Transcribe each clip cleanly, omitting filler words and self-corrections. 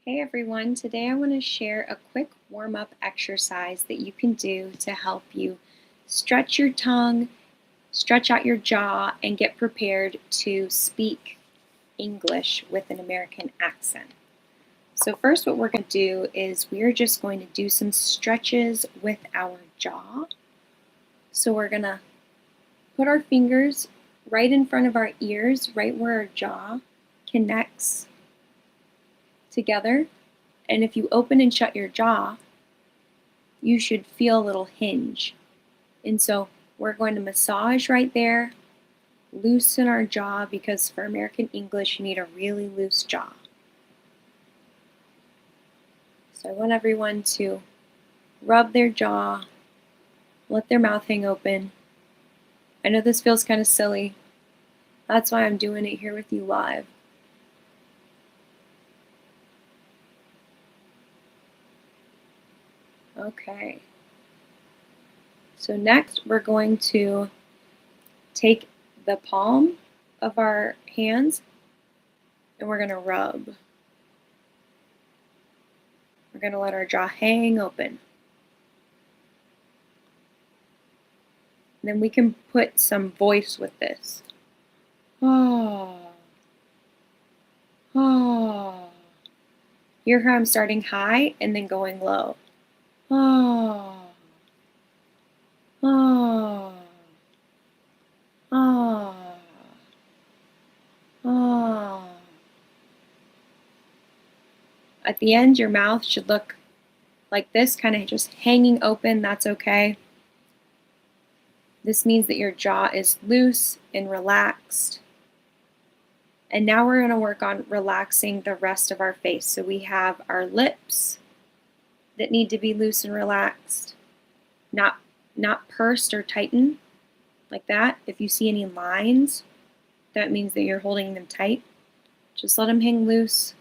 Hey everyone, today I want to share a quick warm-up exercise that you can do to help you stretch your tongue, stretch out your jaw, and get prepared to speak English with an American accent. So first what we're going to do is we're just going to do some stretches with our jaw. So we're going to put our fingers right in front of our ears, right where our jaw connects together. And if you open and shut your jaw, you should feel a little hinge. And so we're going to massage right there, loosen our jaw, because for American English, you need a really loose jaw. So I want everyone to rub their jaw, let their mouth hang open. I know this feels kind of silly. That's why I'm doing it here with you live. Okay. So next, we're going to take the palm of our hands and we're going to rub. We're going to let our jaw hang open. And then we can put some voice with this. Oh. Oh. Hear how I'm starting high and then going low. Oh. Oh. Oh. Oh. At the end, your mouth should look like this, kind of just hanging open. That's okay. This means that your jaw is loose and relaxed. And now we're going to work on relaxing the rest of our face. So we have our lips that need to be loose and relaxed, not pursed or tightened like that. If you see any lines, that means that you're holding them tight. Just let them hang loose.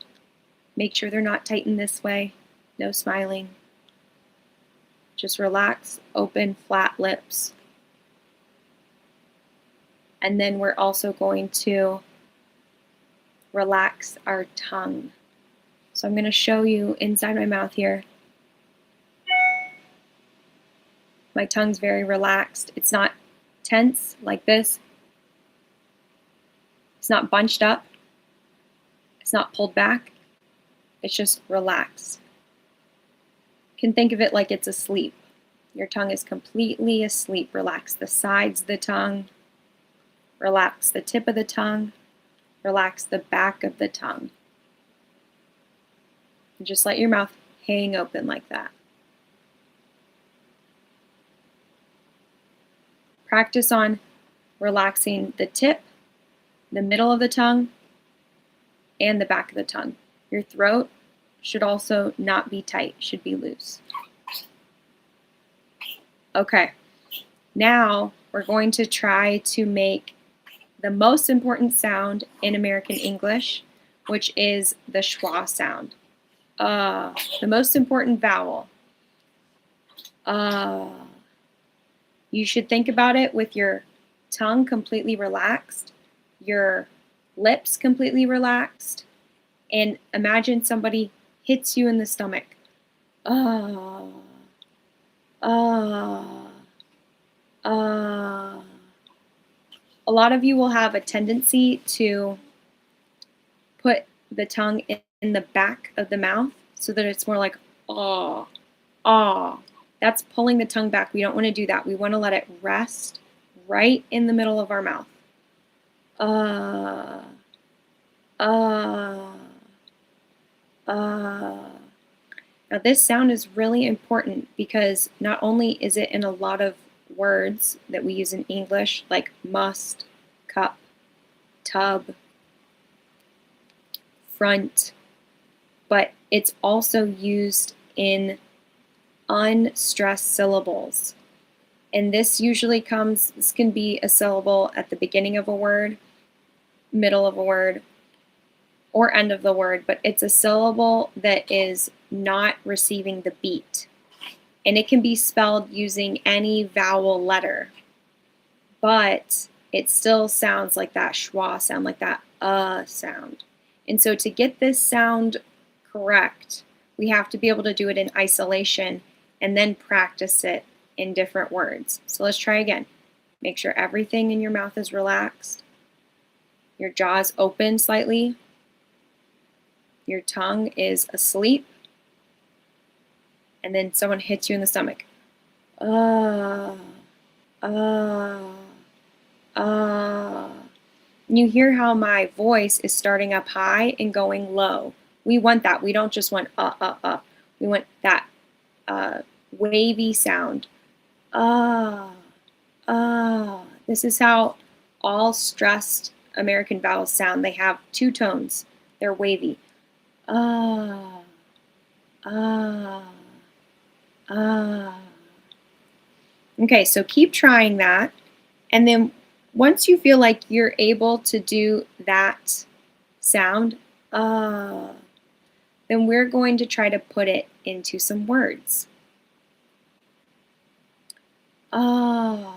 Make sure they're not tightened this way. No smiling. Just relax, open, flat lips. And then we're also going to relax our tongue. So I'm going to show you inside my mouth here. My tongue's very relaxed. It's not tense like this. It's not bunched up. It's not pulled back. It's just relaxed. You can think of it like it's asleep. Your tongue is completely asleep. Relax the sides of the tongue. Relax the tip of the tongue. Relax the back of the tongue. And just let your mouth hang open like that. Practice on relaxing the tip, the middle of the tongue, and the back of the tongue. Your throat should also not be tight, should be loose. Okay, now we're going to try to make the most important sound in American English, which is the schwa sound. The most important vowel. You should think about it with your tongue completely relaxed, your lips completely relaxed, and imagine somebody hits you in the stomach. A lot of you will have a tendency to put the tongue in the back of the mouth so that it's more like ah, ah. That's pulling the tongue back. We don't want to do that. We want to let it rest right in the middle of our mouth. Uh. Now this sound is really important because not only is it in a lot of words that we use in English, like must, cup, tub, front, but it's also used in unstressed syllables. And this can be a syllable at the beginning of a word, middle of a word, or end of the word, but it's a syllable that is not receiving the beat. And it can be spelled using any vowel letter, but it still sounds like that schwa sound, like that sound. And so to get this sound Correct. We have to be able to do it in isolation and then practice it in different words. So let's try again. Make sure everything in your mouth is relaxed. Your jaw is open slightly. Your tongue is asleep. And then someone hits you in the stomach. Ah, ah, ah. And you hear how my voice is starting up high and going low. We want that. We don't just want We want that wavy sound. Ah, ah. This is how all stressed American vowels sound. They have two tones. They're wavy. Ah, ah, ah. Okay, so keep trying that. And then once you feel like you're able to do that sound, then we're going to try to put it into some words. Nut.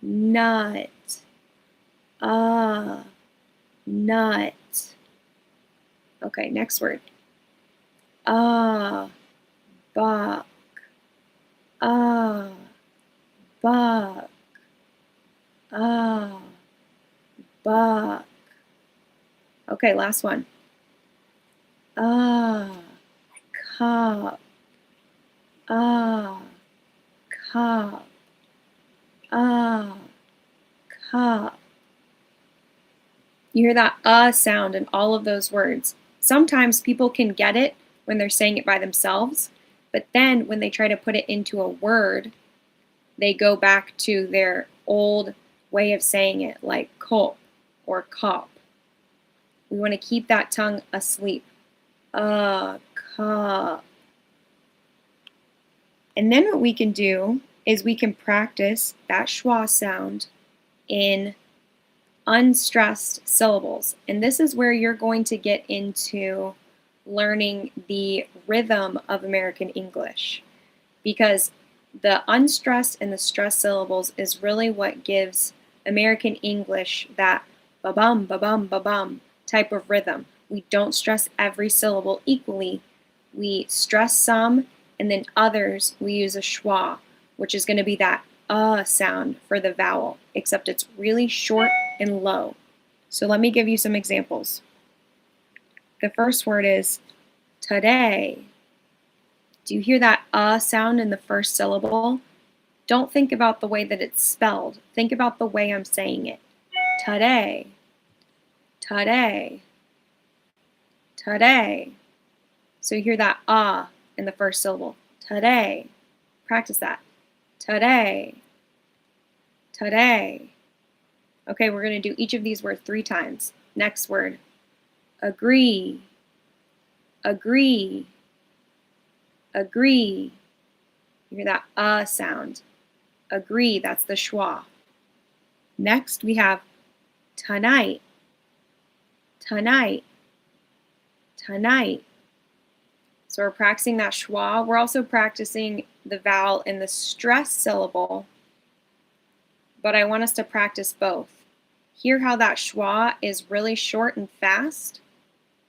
Nut. Nut. Okay, next word. Buck. Buck. Buck. Okay, last one. Cup. Cup. Cup. You hear that sound in all of those words. Sometimes people can get it when they're saying it by themselves, but then when they try to put it into a word, they go back to their old way of saying it, like cop or cop. We want to keep that tongue asleep. Cup. And then what we can do is we can practice that schwa sound in unstressed syllables. And this is where you're going to get into learning the rhythm of American English, because the unstressed and the stressed syllables is really what gives American English that ba-bum, ba-bum, ba-bum type of rhythm. We don't stress every syllable equally. We stress some, and then others we use a schwa, which is going to be that sound for the vowel, except it's really short and low. So let me give you some examples. The first word is today. Do you hear that sound in the first syllable? Don't think about the way that it's spelled. Think about the way I'm saying it. Today. Today. Today. So you hear that in the first syllable. Today. Practice that. Today. Today. Okay, we're going to do each of these words 3 times. Next word. Agree. Agree. Agree. You hear that sound. Agree, that's the schwa. Next we have tonight. Tonight. Tonight. So we're practicing that schwa. We're also practicing the vowel in the stressed syllable, but I want us to practice both. Hear how that schwa is really short and fast,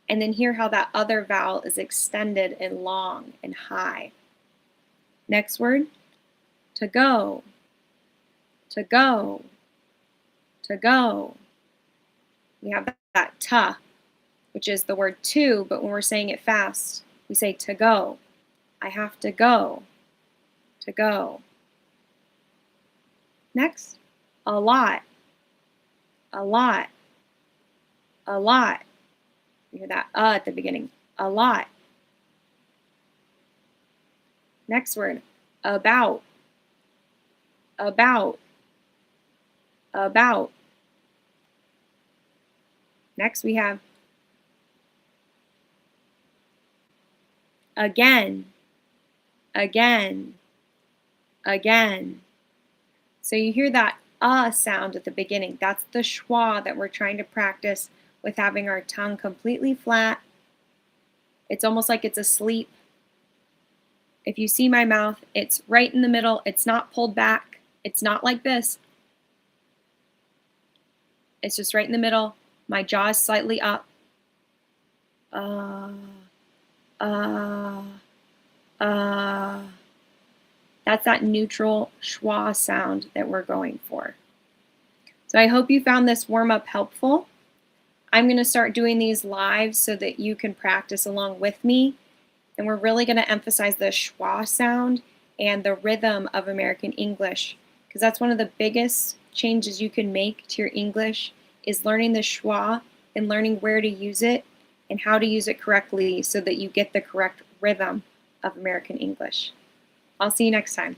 and then hear how that other vowel is extended and long and high. Next word, to go. To go. To go. We have that ta, which is the word to, but when we're saying it fast, we say to go. I have to go. To go. Next, a lot. A lot. A lot. You hear that at the beginning. A lot. Next word, about. About. About. Next we have again. Again. Again. So you hear that sound at the beginning. That's the schwa that we're trying to practice with having our tongue completely flat. It's almost like it's asleep. If you see my mouth, it's right in the middle. It's not pulled back. It's not like this. It's just right in the middle. My jaw is slightly up. Uh, uh, uh. That's that neutral schwa sound that we're going for. So I hope you found this warm-up helpful. I'm going to start doing these live so that you can practice along with me. And we're really going to emphasize the schwa sound and the rhythm of American English, because that's one of the biggest changes you can make to your English is learning the schwa and learning where to use it and how to use it correctly so that you get the correct rhythm of American English. I'll see you next time.